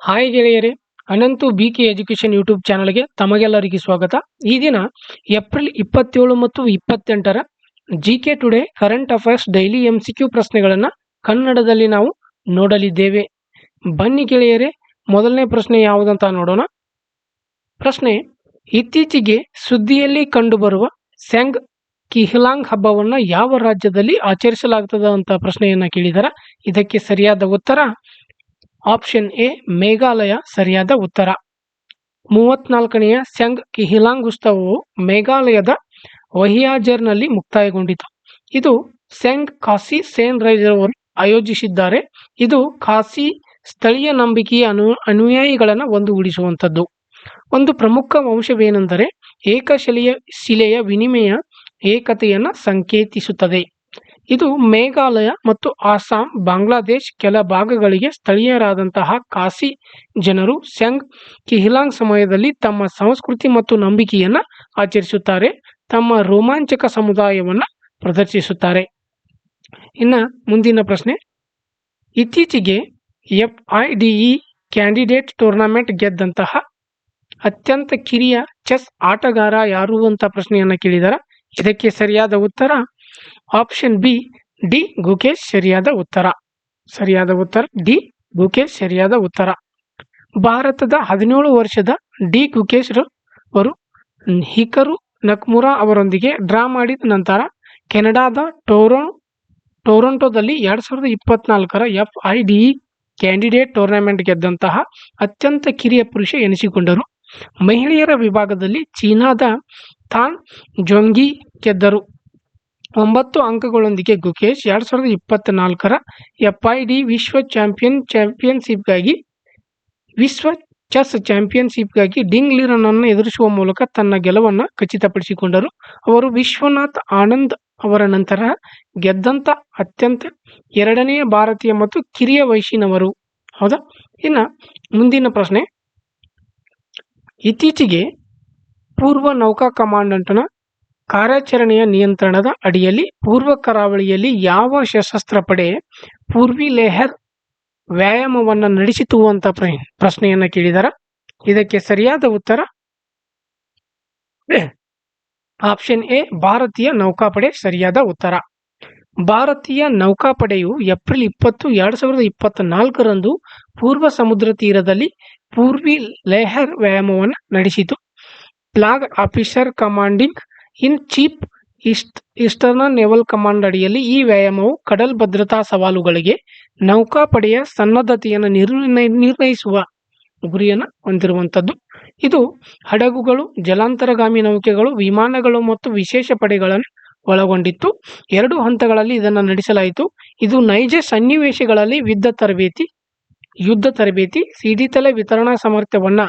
Hi ಗೆಳೆಯರೇ, Ananthu BK education YouTube ಚಾನಲ್ಗೆ ತಮಗೆಲ್ಲರಿಗೆ ಸ್ವಾಗತ. ಈ ದಿನ ಏಪ್ರಿಲ್ 27 ಮತ್ತು 28ರ GK today current affairs daily MCQ ಪ್ರಶ್ನೆಗಳನ್ನು ಕನ್ನಡದಲ್ಲಿ ನಾವು ನೋಡಲಿದ್ದೇವೆ. ಬನ್ನಿ ಗೆಳೆಯರೇ, ಮೊದಲನೇ ಪ್ರಶ್ನೆ ಯಾವುದಂತ ನೋಡೋಣ. ಪ್ರಶ್ನೆ: ಇತ್ತೀಚೆಗೆ ಸುದ್ದಿಯಲ್ಲಿ ಕಂಡುಬರುವ ಸೆಂಗ್ ಕಿಹ್ಲಾಂಗ್ ಹಬ್ಬವನ್ನು ಯಾವ ರಾಜ್ಯದಲ್ಲಿ ಆಚರಿಸಲಾಗುತ್ತದೆ ಅಂತ ಪ್ರಶ್ನೆಯನ್ನು ಕೇಳಿದಾರೆ. ಇದಕ್ಕೆ ಸರಿಯಾದ ಉತ್ತರ ಆಪ್ಷನ್ ಎ ಮೇಘಾಲಯ ಸರಿಯಾದ ಉತ್ತರ. 34ನೆಯ ಸೆಂಗ್ ಕಿಹ್ಲಾಂಗ್ ಉತ್ಸವವು ಮೇಘಾಲಯದ ವಹಿಯಾಜರ್ನಲ್ಲಿ ಮುಕ್ತಾಯಗೊಂಡಿತು. ಇದು ಸೆಂಗ್ ಖಾಸಿ ಸೇನ್ ರೈಜರ್ ಆಯೋಜಿಸಿದ್ದಾರೆ. ಇದು ಖಾಸಿ ಸ್ಥಳೀಯ ನಂಬಿಕೆಯ ಅನುಯಾಯಿಗಳನ್ನು ಒಂದುಗೂಡಿಸುವಂಥದ್ದು. ಒಂದು ಪ್ರಮುಖ ಅಂಶವೇನೆಂದರೆ ಶಿಲೆಯ ವಿನಿಮಯ ಏಕತೆಯನ್ನು ಸಂಕೇತಿಸುತ್ತದೆ. ಇದು ಮೇಘಾಲಯ ಮತ್ತು ಅಸ್ಸಾಂ, ಬಾಂಗ್ಲಾದೇಶ್ ಕೆಲ ಭಾಗಗಳಿಗೆ ಸ್ಥಳೀಯರಾದಂತಹ ಖಾಸಿ ಜನರು ಸೆಂಗ್ ಕಿಹ್ಲಾಂಗ್ ಸಮಯದಲ್ಲಿ ತಮ್ಮ ಸಂಸ್ಕೃತಿ ಮತ್ತು ನಂಬಿಕೆಯನ್ನು ಆಚರಿಸುತ್ತಾರೆ, ತಮ್ಮ ರೋಮಾಂಚಕ ಸಮುದಾಯವನ್ನು ಪ್ರದರ್ಶಿಸುತ್ತಾರೆ. ಇನ್ನು ಮುಂದಿನ ಪ್ರಶ್ನೆ: ಇತ್ತೀಚೆಗೆ FIDE ಕ್ಯಾಂಡಿಡೇಟ್ ಟೂರ್ನಮೆಂಟ್ ಗೆದ್ದಂತಹ ಅತ್ಯಂತ ಕಿರಿಯ ಚೆಸ್ ಆಟಗಾರ ಯಾರು ಅಂತ ಪ್ರಶ್ನೆಯನ್ನು ಕೇಳಿದ್ದಾರೆ. ಇದಕ್ಕೆ ಸರಿಯಾದ ಉತ್ತರ ಆಪ್ಷನ್ ಬಿ ಡಿ ಗುಕೇಶ್ ಸರಿಯಾದ ಉತ್ತರ. ಡಿ ಗುಕೇಶ್ ಸರಿಯಾದ ಉತ್ತರ. ಭಾರತದ 17 ವರ್ಷದ ಡಿ ಗುಕೇಶ್ ಅವರು ಹಿಕರು ನಕಮುರಾ ಅವರೊಂದಿಗೆ ಡ್ರಾ ಮಾಡಿದ ನಂತರ ಕೆನಡಾದ ಟೊರೊಂಟೊದಲ್ಲಿ 2024ರ FIDE ಕ್ಯಾಂಡಿಡೇಟ್ ಟೂರ್ನಮೆಂಟ್ ಗೆದ್ದಂತಹ ಅತ್ಯಂತ ಕಿರಿಯ ಪುರುಷ ಎನಿಸಿಕೊಂಡರು. ಮಹಿಳೆಯರ ವಿಭಾಗದಲ್ಲಿ ಚೀನಾದ ಥಾನ್ ಜೊಂಗಿ ಗೆದ್ದರು. 9 ಅಂಕಗಳೊಂದಿಗೆ ಗುಕೇಶ್ 2024ರ FIDE ವಿಶ್ವ ಚೆಸ್ ಚಾಂಪಿಯನ್ಶಿಪ್ಗಾಗಿ ಡಿಂಗ್ ಲಿರನನ್ನು ಎದುರಿಸುವ ಮೂಲಕ ತನ್ನ ಗೆಲುವನ್ನು ಖಚಿತಪಡಿಸಿಕೊಂಡರು. ಅವರು ವಿಶ್ವನಾಥ್ ಆನಂದ್ ಅವರ ನಂತರ ಗೆದ್ದಂಥ ಅತ್ಯಂತ 2ನೇ ಭಾರತೀಯ ಮತ್ತು ಕಿರಿಯ ವಯಸ್ಸಿನವರು. ಹೌದಾ? ಇನ್ನು ಮುಂದಿನ ಪ್ರಶ್ನೆ: ಇತ್ತೀಚೆಗೆ ಪೂರ್ವ ನೌಕಾ ಕಮಾಂಡಂಟ್ನ ಕಾರ್ಯಾಚರಣೆಯ ನಿಯಂತ್ರಣದ ಅಡಿಯಲ್ಲಿ ಪೂರ್ವ ಕರಾವಳಿಯಲ್ಲಿ ಯಾವ ಸಶಸ್ತ್ರ ಪಡೆ ಪೂರ್ವಿ ಲೆಹರ್ ವ್ಯಾಯಾಮವನ್ನು ನಡೆಸಿತು ಅಂತ ಪ್ರಶ್ನೆಯನ್ನು ಕೇಳಿದಾರೆ. ಇದಕ್ಕೆ ಸರಿಯಾದ ಉತ್ತರ ಆಪ್ಷನ್ ಎ ಭಾರತೀಯ ನೌಕಾಪಡೆ ಸರಿಯಾದ ಉತ್ತರ. ಭಾರತೀಯ ನೌಕಾಪಡೆಯು ಏಪ್ರಿಲ್ 20, 2024ರಂದು ಪೂರ್ವ ಸಮುದ್ರ ತೀರದಲ್ಲಿ ಪೂರ್ವಿ ಲೆಹರ್ ವ್ಯಾಯಾಮವನ್ನು ನಡೆಸಿತು. Flag officer commanding in chief eastern naval command ಅಡಿಯಲ್ಲಿ ಈ ವ್ಯಾಯಾಮವು ಕಡಲ್ ಭದ್ರತಾ ಸವಾಲುಗಳಿಗೆ ನೌಕಾಪಡೆಯ ಸನ್ನದ್ಧತೆಯನ್ನು ನಿರ್ಣಯಿಸುವ ಗುರಿಯನ್ನು ಹೊಂದಿರುವಂಥದ್ದು. ಇದು ಹಡಗುಗಳು, ಜಲಾಂತರ್ಗಾಮಿ ನೌಕೆಗಳು, ವಿಮಾನಗಳು ಮತ್ತು ವಿಶೇಷ ಪಡೆಗಳನ್ನು ಒಳಗೊಂಡಿತ್ತು. 2 ಹಂತಗಳಲ್ಲಿ ಇದನ್ನು ನಡೆಸಲಾಯಿತು. ಇದು ನೈಜ ಸನ್ನಿವೇಶಗಳಲ್ಲಿ ಯುದ್ಧ ತರಬೇತಿ, ಸಿಡಿತಲೆ ವಿತರಣಾ ಸಾಮರ್ಥ್ಯವನ್ನು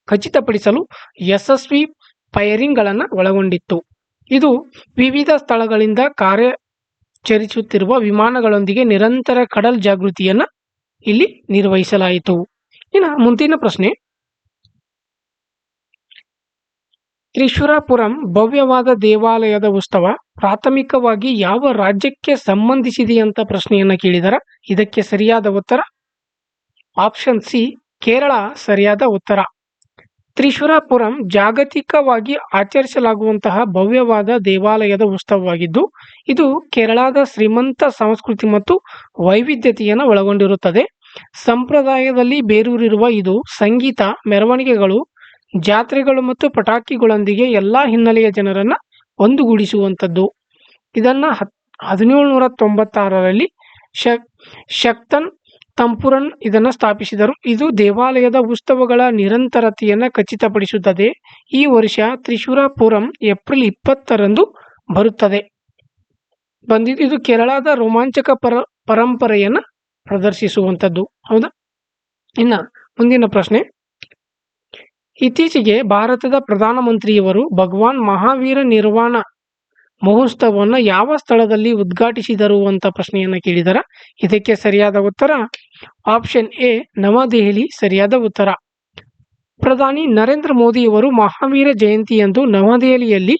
ಖಚಿತಪಡಿಸಲು ಯಶಸ್ವಿ ಫೈರಿಂಗ್ಗಳನ್ನು ಒಳಗೊಂಡಿತ್ತು. ಇದು ವಿವಿಧ ಸ್ಥಳಗಳಿಂದ ಕಾರ್ಯಾಚರಿಸುತ್ತಿರುವ ವಿಮಾನಗಳೊಂದಿಗೆ ನಿರಂತರ ಕಡಲ್ ಜಾಗೃತಿಯನ್ನು ಇಲ್ಲಿ ನಿರ್ವಹಿಸಲಾಯಿತು. ಇನ್ನು ಮುಂದಿನ ಪ್ರಶ್ನೆ: ತ್ರಿಶೂರಪುರಂ ಭವ್ಯವಾದ ದೇವಾಲಯದ ಉತ್ಸವ ಪ್ರಾಥಮಿಕವಾಗಿ ಯಾವ ರಾಜ್ಯಕ್ಕೆ ಸಂಬಂಧಿಸಿದೆ ಅಂತ ಪ್ರಶ್ನೆಯನ್ನು ಕೇಳಿದಾರೆ. ಇದಕ್ಕೆ ಸರಿಯಾದ ಉತ್ತರ ಆಪ್ಷನ್ ಸಿ ಕೇರಳ ಸರಿಯಾದ ಉತ್ತರ. ತ್ರಿಶೂರಪುರಂ ಜಾಗತಿಕವಾಗಿ ಆಚರಿಸಲಾಗುವಂತಹ ಭವ್ಯವಾದ ದೇವಾಲಯದ ಉತ್ಸವವಾಗಿದ್ದು, ಇದು ಕೇರಳದ ಶ್ರೀಮಂತ ಸಂಸ್ಕೃತಿ ಮತ್ತು ವೈವಿಧ್ಯತೆಯನ್ನು ಒಳಗೊಂಡಿರುತ್ತದೆ. ಸಂಪ್ರದಾಯದಲ್ಲಿ ಬೇರೂರಿರುವ ಇದು ಸಂಗೀತ, ಮೆರವಣಿಗೆಗಳು, ಜಾತ್ರೆಗಳು ಮತ್ತು ಪಟಾಕಿಗಳೊಂದಿಗೆ ಎಲ್ಲ ಹಿನ್ನೆಲೆಯ ಜನರನ್ನು ಒಂದುಗೂಡಿಸುವಂಥದ್ದು. ಇದನ್ನು 1796ರಲ್ಲಿ ಶಕ್ತನ್ ತಂಪುರನ್ ಇದನ್ನು ಸ್ಥಾಪಿಸಿದರು. ಇದು ದೇವಾಲಯದ ಉತ್ಸವಗಳ ನಿರಂತರತೆಯನ್ನು ಖಚಿತಪಡಿಸುತ್ತದೆ. ಈ ವರ್ಷ ತ್ರಿಶೂರಪುರಂ ಏಪ್ರಿಲ್ 20ರಂದು ಬರುತ್ತದೆ. ಇದು ಕೇರಳದ ರೋಮಾಂಚಕ ಪರಂಪರೆಯನ್ನು ಪ್ರದರ್ಶಿಸುವಂಥದ್ದು. ಹೌದಾ? ಇನ್ನು ಮುಂದಿನ ಪ್ರಶ್ನೆ: ಇತ್ತೀಚೆಗೆ ಭಾರತದ ಪ್ರಧಾನಮಂತ್ರಿಯವರು ಭಗವಾನ್ ಮಹಾವೀರ ನಿರ್ವಾಣ ಮಹೋತ್ಸವವನ್ನು ಯಾವ ಸ್ಥಳದಲ್ಲಿ ಉದ್ಘಾಟಿಸಿದರು ಅಂತ ಪ್ರಶ್ನೆಯನ್ನು ಕೇಳಿದಾರೆ. ಇದಕ್ಕೆ ಸರಿಯಾದ ಉತ್ತರ ಆಪ್ಷನ್ ಎ ನವದೆಹಲಿ ಸರಿಯಾದ ಉತ್ತರ. ಪ್ರಧಾನಿ ನರೇಂದ್ರ ಮೋದಿಯವರು ಮಹಾವೀರ ಜಯಂತಿಯಂದು ನವದೆಹಲಿಯಲ್ಲಿ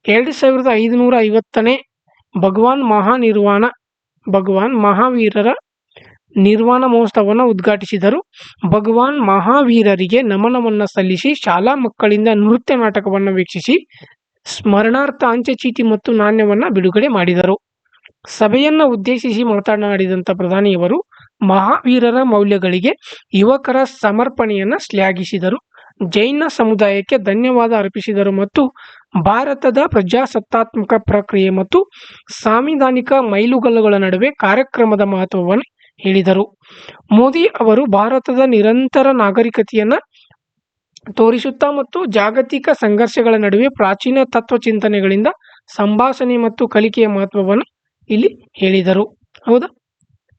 2550ನೇ ಭಗವಾನ್ ಮಹಾವೀರರ ನಿರ್ವಾಣ ಮಹೋತ್ಸವವನ್ನು ಉದ್ಘಾಟಿಸಿದರು. ಭಗವಾನ್ ಮಹಾವೀರರಿಗೆ ನಮನವನ್ನು ಸಲ್ಲಿಸಿ ಶಾಲಾ ಮಕ್ಕಳಿಂದ ನೃತ್ಯ ನಾಟಕವನ್ನು ವೀಕ್ಷಿಸಿ ಸ್ಮರಣಾರ್ಥ ಅಂಚೆ ಚೀಟಿ ಮತ್ತು ನಾಣ್ಯವನ್ನು ಬಿಡುಗಡೆ ಮಾಡಿದರು. ಸಭೆಯನ್ನು ಉದ್ದೇಶಿಸಿ ಮಾತನಾಡಿದಂಥ ಪ್ರಧಾನಿಯವರು ಮಹಾವೀರರ ಮೌಲ್ಯಗಳಿಗೆ ಯುವಕರ ಸಮರ್ಪಣೆಯನ್ನು ಶ್ಲಾಘಿಸಿದರು. ಜೈನ ಸಮುದಾಯಕ್ಕೆ ಧನ್ಯವಾದ ಅರ್ಪಿಸಿದರು ಮತ್ತು ಭಾರತದ ಪ್ರಜಾಸತ್ತಾತ್ಮಕ ಪ್ರಕ್ರಿಯೆ ಮತ್ತು ಸಾಂವಿಧಾನಿಕ ಮೈಲುಗಲ್ಲುಗಳ ನಡುವೆ ಕಾರ್ಯಕ್ರಮದ ಮಹತ್ವವನ್ನು ಹೇಳಿದರು. ಮೋದಿ ಅವರು ಭಾರತದ ನಿರಂತರ ನಾಗರಿಕತೆಯನ್ನು ತೋರಿಸುತ್ತಾ ಮತ್ತು ಜಾಗತಿಕ ಸಂಘರ್ಷಗಳ ನಡುವೆ ಪ್ರಾಚೀನ ತತ್ವ ಚಿಂತನೆಗಳಿಂದ ಸಂಭಾಷಣೆ ಮತ್ತು ಕಲಿಕೆಯ ಮಹತ್ವವನ್ನು ಇಲ್ಲಿ ಹೇಳಿದರು. ಹೌದಾ?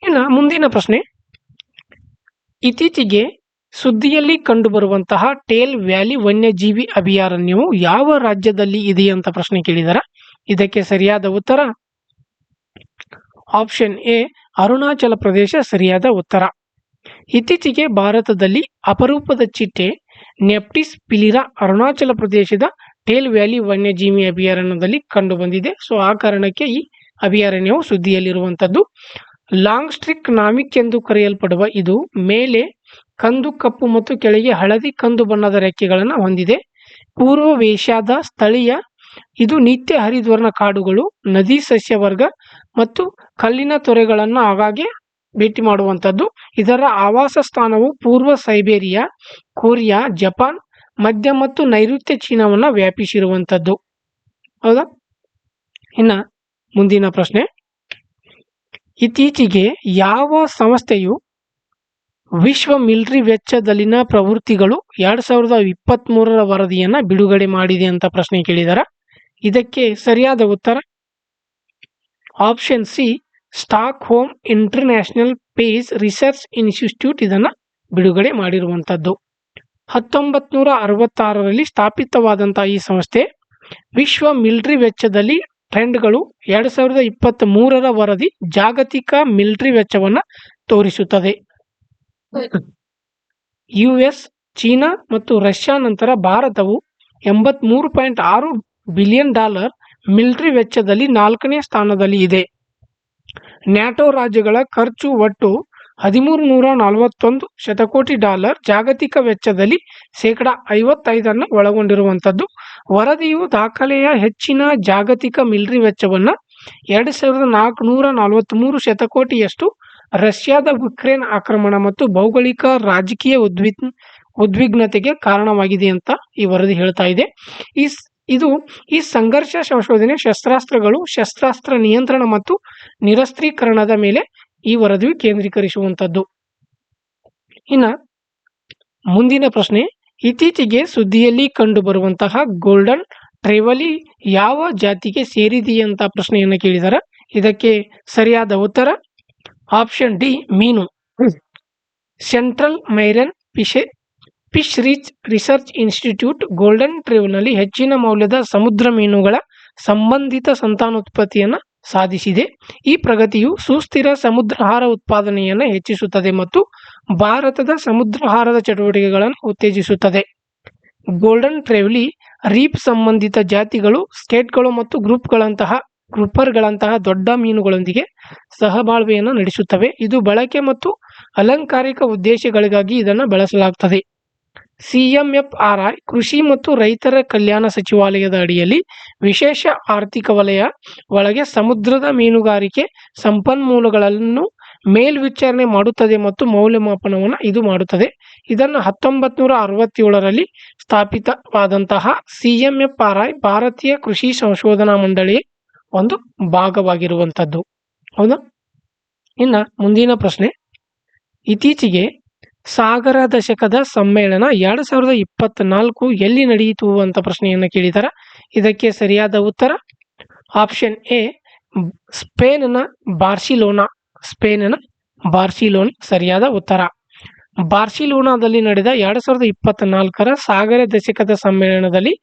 ಇನ್ನು ಮುಂದಿನ ಪ್ರಶ್ನೆ, ಇತ್ತೀಚೆಗೆ ಸುದ್ದಿಯಲ್ಲಿ ಕಂಡುಬರುವಂತಹ ಟೇಲ್ ವ್ಯಾಲಿ ವನ್ಯಜೀವಿ ಅಭಯಾರಣ್ಯವು ಯಾವ ರಾಜ್ಯದಲ್ಲಿ ಇದೆ ಅಂತ ಪ್ರಶ್ನೆ ಕೇಳಿದಾರೆ. ಇದಕ್ಕೆ ಸರಿಯಾದ ಉತ್ತರ ಆಪ್ಷನ್ ಎ ಅರುಣಾಚಲ ಪ್ರದೇಶ ಸರಿಯಾದ ಉತ್ತರ. ಇತ್ತೀಚೆಗೆ ಭಾರತದಲ್ಲಿ ಅಪರೂಪದ ಚಿಟ್ಟೆ ನೆಪ್ಟಿಸ್ ಪಿಲಿರಾ ಅರುಣಾಚಲ ಪ್ರದೇಶದ ಟೇಲ್ ವ್ಯಾಲಿ ವನ್ಯಜೀವಿ ಅಭಯಾರಣ್ಯದಲ್ಲಿ ಕಂಡುಬಂದಿದೆ. ಸೊ ಆ ಕಾರಣಕ್ಕೆ ಈ ಅಭಯಾರಣ್ಯವು ಸುದ್ದಿಯಲ್ಲಿರುವಂಥದ್ದು. ಲಾಂಗ್ ಸ್ಟ್ರಿಕ್ ನಾಮಿಕ್ ಎಂದು ಕರೆಯಲ್ಪಡುವ ಇದು ಮೇಲೆ ಕಂದು ಕಪ್ಪು ಮತ್ತು ಕೆಳಗೆ ಹಳದಿ ಕಂದು ಬಣ್ಣದ ರೆಕ್ಕೆಗಳನ್ನು ಹೊಂದಿದೆ. ಪೂರ್ವ ಏಷ್ಯಾದ ಸ್ಥಳೀಯ ಇದು ನಿತ್ಯ ಹರಿದ್ವರ್ಣ ಕಾಡುಗಳು, ನದಿ ಸಸ್ಯವರ್ಗ ಮತ್ತು ಕಲ್ಲಿನ ತೊರೆಗಳನ್ನು ಆಗಾಗ್ಗೆ ಭೇಟಿ ಮಾಡುವಂಥದ್ದು. ಇದರ ಆವಾಸ ಸ್ಥಾನವು ಪೂರ್ವ ಸೈಬೇರಿಯಾ, ಕೊರಿಯಾ, ಜಪಾನ್, ಮಧ್ಯ ಮತ್ತು ನೈಋತ್ಯ ಚೀನಾವನ್ನು ವ್ಯಾಪಿಸಿರುವಂಥದ್ದು. ಹೌದಾ? ಇನ್ನು ಮುಂದಿನ ಪ್ರಶ್ನೆ, ಇತ್ತೀಚೆಗೆ ಯಾವ ಸಂಸ್ಥೆಯು ವಿಶ್ವ ಮಿಲಿಟರಿ ವೆಚ್ಚದಲ್ಲಿನ ಪ್ರವೃತ್ತಿಗಳು 2023ರ ವರದಿಯನ್ನು ಬಿಡುಗಡೆ ಮಾಡಿದೆ ಅಂತ ಪ್ರಶ್ನೆ ಕೇಳಿದಾರೆ. ಇದಕ್ಕೆ ಸರಿಯಾದ ಉತ್ತರ option C Stockholm international peace research institute ಇದನ್ನು ಬಿಡುಗಡೆ ಮಾಡಿರುವಂಥದ್ದು. 1966ರಲ್ಲಿ ಸ್ಥಾಪಿತವಾದಂತಹ ಈ ಸಂಸ್ಥೆ ವಿಶ್ವ ಮಿಲಿಟರಿ ವೆಚ್ಚದಲ್ಲಿ ಟ್ರೆಂಡ್ಗಳು 2023ರ ವರದಿ ಜಾಗತಿಕ ಮಿಲಿಟರಿ ವೆಚ್ಚವನ್ನು ತೋರಿಸುತ್ತದೆ. ಯುಎಸ್, ಚೀನಾ ಮತ್ತು ರಷ್ಯಾ ನಂತರ ಭಾರತವು $83.6 ಬಿಲಿಯನ್ ಮಿಲಿಟರಿ ವೆಚ್ಚದಲ್ಲಿ 4ನೇ ಸ್ಥಾನದಲ್ಲಿ ಇದೆ. ನ್ಯಾಟೋ ರಾಜ್ಯಗಳ ಖರ್ಚು ಒಟ್ಟು $1341 ಶತಕೋಟಿ, ಜಾಗತಿಕ ವೆಚ್ಚದಲ್ಲಿ 55% ಒಳಗೊಂಡಿರುವಂಥದ್ದು. ವರದಿಯು ದಾಖಲೆಯ ಹೆಚ್ಚಿನ ಜಾಗತಿಕ ಮಿಲಿಟರಿ ವೆಚ್ಚವನ್ನು 2443 ಶತಕೋಟಿಯಷ್ಟು ರಷ್ಯಾದ ಉಕ್ರೇನ್ ಆಕ್ರಮಣ ಮತ್ತು ಭೌಗೋಳಿಕ ರಾಜಕೀಯ ಉದ್ವಿಗ್ನತೆಗೆ ಕಾರಣವಾಗಿದೆ ಅಂತ ಈ ವರದಿ ಹೇಳ್ತಾ ಇದೆ. ಈ ಸಂಘರ್ಷ ಸಂಶೋಧನೆ ಶಸ್ತ್ರಾಸ್ತ್ರಗಳು, ಶಸ್ತ್ರಾಸ್ತ್ರ ನಿಯಂತ್ರಣ ಮತ್ತು ನಿರಸ್ತ್ರೀಕರಣದ ಮೇಲೆ ಈ ವರದಿಯು ಕೇಂದ್ರೀಕರಿಸುವಂಥದ್ದು. ಇನ್ನು ಮುಂದಿನ ಪ್ರಶ್ನೆ, ಇತ್ತೀಚೆಗೆ ಸುದ್ದಿಯಲ್ಲಿ ಕಂಡುಬರುವಂತಹ ಗೋಲ್ಡನ್ ಟ್ರೇವಲಿ ಯಾವ ಜಾತಿಗೆ ಸೇರಿದೆಯಂತ ಪ್ರಶ್ನೆಯನ್ನು ಕೇಳಿದ್ದಾರೆ. ಇದಕ್ಕೆ ಸರಿಯಾದ ಉತ್ತರ ಆಪ್ಷನ್ ಡಿ ಮೀನು. Central marine fisheries research institute golden ಟ್ರೇವ್ನಲ್ಲಿ ಹೆಚ್ಚಿನ ಮೌಲ್ಯದ ಸಮುದ್ರ ಮೀನುಗಳ ಸಂಬಂಧಿತ ಸಂತಾನೋತ್ಪತ್ತಿಯನ್ನು ಸಾಧಿಸಿದೆ. ಈ ಪ್ರಗತಿಯು ಸುಸ್ಥಿರ ಸಮುದ್ರಾಹಾರ ಉತ್ಪಾದನೆಯನ್ನು ಹೆಚ್ಚಿಸುತ್ತದೆ ಮತ್ತು ಭಾರತದ ಸಮುದ್ರಾಹಾರದ ಚಟುವಟಿಕೆಗಳನ್ನು ಉತ್ತೇಜಿಸುತ್ತದೆ. ಗೋಲ್ಡನ್ ಟ್ರೇವ್ಲಿ ರೀಪ್ ಸಂಬಂಧಿತ ಜಾತಿಗಳು, ಸ್ಕೇಟ್ಗಳು ಮತ್ತು ಗ್ರೂಪರ್ಗಳಂತಹ ದೊಡ್ಡ ಮೀನುಗಳೊಂದಿಗೆ ಸಹಬಾಳ್ವೆಯನ್ನು ನಡೆಸುತ್ತವೆ. ಇದು ಬಳಕೆ ಮತ್ತು ಅಲಂಕಾರಿಕ ಉದ್ದೇಶಗಳಿಗಾಗಿ ಇದನ್ನು ಬಳಸಲಾಗುತ್ತದೆ. CMFRI ಕೃಷಿ ಮತ್ತು ರೈತರ ಕಲ್ಯಾಣ ಸಚಿವಾಲಯದ ಅಡಿಯಲ್ಲಿ ವಿಶೇಷ ಆರ್ಥಿಕ ವಲಯ ಒಳಗೆ ಸಮುದ್ರದ ಮೀನುಗಾರಿಕೆ ಸಂಪನ್ಮೂಲಗಳನ್ನು ಮೇಲ್ವಿಚಾರಣೆ ಮಾಡುತ್ತದೆ ಮತ್ತು ಮೌಲ್ಯಮಾಪನವನ್ನು ಇದು ಮಾಡುತ್ತದೆ. ಇದನ್ನು 1967ರಲ್ಲಿ ಸ್ಥಾಪಿತವಾದಂತಹ CMFRI ಭಾರತೀಯ ಕೃಷಿ ಸಂಶೋಧನಾ ಮಂಡಳಿಯ ಒಂದು ಭಾಗವಾಗಿರುವಂಥದ್ದು. ಹೌದಾ? ಇನ್ನು ಮುಂದಿನ ಪ್ರಶ್ನೆ, ಇತ್ತೀಚೆಗೆ ಸಾಗರ ದಶಕದ ಸಮ್ಮೇಳನ 2024 ಎಲ್ಲಿ ನಡೆಯಿತು ಅಂತ ಪ್ರಶ್ನೆಯನ್ನು ಕೇಳಿದ್ದಾರೆ. ಇದಕ್ಕೆ ಸರಿಯಾದ ಉತ್ತರ ಆಪ್ಷನ್ ಎ ಸ್ಪೇನ್ನ ಬಾರ್ಸಿಲೋನಾ ಸರಿಯಾದ ಉತ್ತರ. ಬಾರ್ಸಿಲೋನಾದಲ್ಲಿ ನಡೆದ 2024ರ ಸಾಗರ ದಶಕದ ಸಮ್ಮೇಳನದಲ್ಲಿ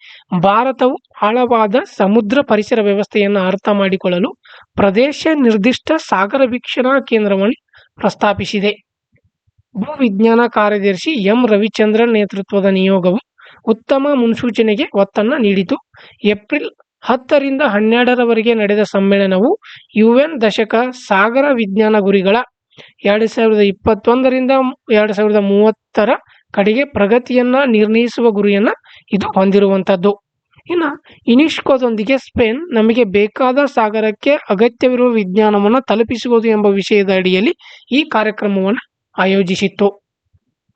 ಭಾರತವು ಆಳವಾದ ಸಮುದ್ರ ಪರಿಸರ ವ್ಯವಸ್ಥೆಯನ್ನು ಅರ್ಥ ಮಾಡಿಕೊಳ್ಳಲು ಪ್ರದೇಶ ನಿರ್ದಿಷ್ಟ ಸಾಗರ ವೀಕ್ಷಣಾ ಕೇಂದ್ರವನ್ನು ಪ್ರಸ್ತಾಪಿಸಿದೆ. ಭೂವಿಜ್ಞಾನ ಕಾರ್ಯದರ್ಶಿ ಎಂ ರವಿಚಂದ್ರನ್ ನೇತೃತ್ವದ ನಿಯೋಗವು ಉತ್ತಮ ಮುನ್ಸೂಚನೆಗೆ ಒತ್ತನ್ನು ನೀಡಿತು. ಏಪ್ರಿಲ್ 10 ರಿಂದ 12ರವರೆಗೆ ನಡೆದ ಸಮ್ಮೇಳನವು UN ದಶಕ ಸಾಗರ ವಿಜ್ಞಾನ ಗುರಿಗಳ 2021ರಿಂದ 2030 ಕಡೆಗೆ ಪ್ರಗತಿಯನ್ನು ನಿರ್ಣಯಿಸುವ ಗುರಿಯನ್ನು ಇದು ಹೊಂದಿರುವಂಥದ್ದು. ಇನ್ನು ಯುನೆಸ್ಕೋದೊಂದಿಗೆ ಸ್ಪೇನ್ ನಮಗೆ ಬೇಕಾದ ಸಾಗರಕ್ಕೆ ಅಗತ್ಯವಿರುವ ವಿಜ್ಞಾನವನ್ನು ತಲುಪಿಸುವುದು ಎಂಬ ವಿಷಯದ ಅಡಿಯಲ್ಲಿ ಈ ಕಾರ್ಯಕ್ರಮವನ್ನು ಆಯೋಜಿಸಿತ್ತು.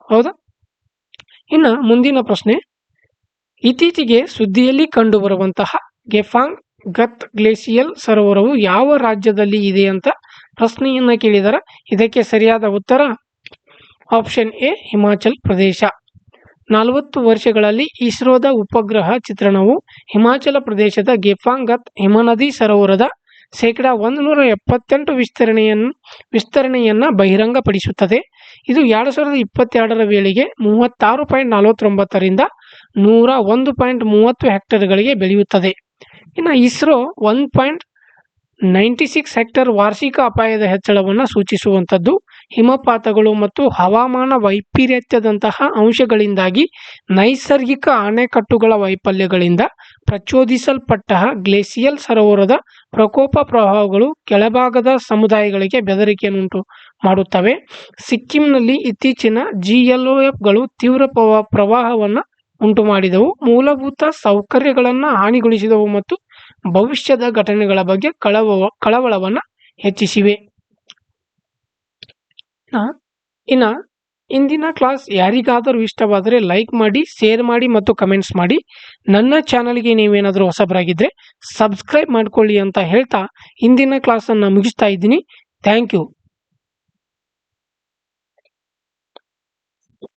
ಹೌದಾ? ಇನ್ನು ಮುಂದಿನ ಪ್ರಶ್ನೆ, ಇತ್ತೀಚೆಗೆ ಸುದ್ದಿಯಲ್ಲಿ ಕಂಡುಬರುವಂತಹ ಗೆಫಾಂಗ್ ಗತ್ ಗ್ಲೇಸಿಯಲ್ ಸರೋವರವು ಯಾವ ರಾಜ್ಯದಲ್ಲಿ ಇದೆ ಅಂತ ಪ್ರಶ್ನೆಯನ್ನು ಕೇಳಿದರೆ ಇದಕ್ಕೆ ಸರಿಯಾದ ಉತ್ತರ ಆಪ್ಷನ್ ಎ ಹಿಮಾಚಲ್ ಪ್ರದೇಶ. 40 ವರ್ಷಗಳಲ್ಲಿ ಇಸ್ರೋದ ಉಪಗ್ರಹ ಚಿತ್ರಣವು ಹಿಮಾಚಲ ಪ್ರದೇಶದ ಗೆಫಾಂಗ್ ಗತ್ ಹಿಮನದಿ ಸರೋವರದ 178% ವಿಸ್ತರಣೆಯನ್ನು ಬಹಿರಂಗಪಡಿಸುತ್ತದೆ. ಇದು 2022ರ ವೇಳೆಗೆ 36.49ರಿಂದ 101.30 ಹೆಕ್ಟೇರ್ಗಳಿಗೆ ಬೆಳೆಯುತ್ತದೆ. ಇನ್ನು ಇಸ್ರೋ 1.96 ಹೆಕ್ಟೇರ್ ವಾರ್ಷಿಕ ಅಪಾಯದ ಹೆಚ್ಚಳವನ್ನು ಸೂಚಿಸುವಂಥದ್ದು. ಹಿಮಪಾತಗಳು ಮತ್ತು ಹವಾಮಾನ ವೈಪರೀತ್ಯದಂತಹ ಅಂಶಗಳಿಂದಾಗಿ ನೈಸರ್ಗಿಕ ಅಣೆಕಟ್ಟುಗಳ ವೈಫಲ್ಯಗಳಿಂದ ಪ್ರಚೋದಿಸಲ್ಪಟ್ಟ ಗ್ಲೇಸಿಯಲ್ ಸರೋವರದ ಪ್ರಕೋಪ ಪ್ರವಾಹಗಳು ಕೆಳಭಾಗದ ಸಮುದಾಯಗಳಿಗೆ ಬೆದರಿಕೆಯನ್ನುಂಟು ಮಾಡುತ್ತವೆ. ಸಿಕ್ಕಿಂನಲ್ಲಿ ಇತ್ತೀಚಿನ GLOFಗಳು ತೀವ್ರ ಪ್ರವಾಹವನ್ನು ಉಂಟು ಮಾಡಿದವು, ಮೂಲಭೂತ ಸೌಕರ್ಯಗಳನ್ನು ಹಾನಿಗೊಳಿಸಿದವು ಮತ್ತು ಭವಿಷ್ಯದ ಘಟನೆಗಳ ಬಗ್ಗೆ ಕಳವಳವನ್ನು ಹೆಚ್ಚಿಸಿವೆ. ಇನ್ನು ಇಂದಿನ ಕ್ಲಾಸ್ ಯಾರಿಗಾದರೂ ಇಷ್ಟವಾದರೆ ಲೈಕ್ ಮಾಡಿ, ಶೇರ್ ಮಾಡಿ ಮತ್ತು ಕಮೆಂಟ್ಸ್ ಮಾಡಿ. ನನ್ನ ಚಾನಲ್ಗೆ ನೀವೇನಾದರೂ ಹೊಸಬರಾಗಿದ್ದರೆ ಸಬ್ಸ್ಕ್ರೈಬ್ ಮಾಡ್ಕೊಳ್ಳಿ ಅಂತ ಹೇಳ್ತಾ ಇಂದಿನ ಕ್ಲಾಸನ್ನು ಮುಗಿಸ್ತಾ ಇದ್ದೀನಿ. Thank you.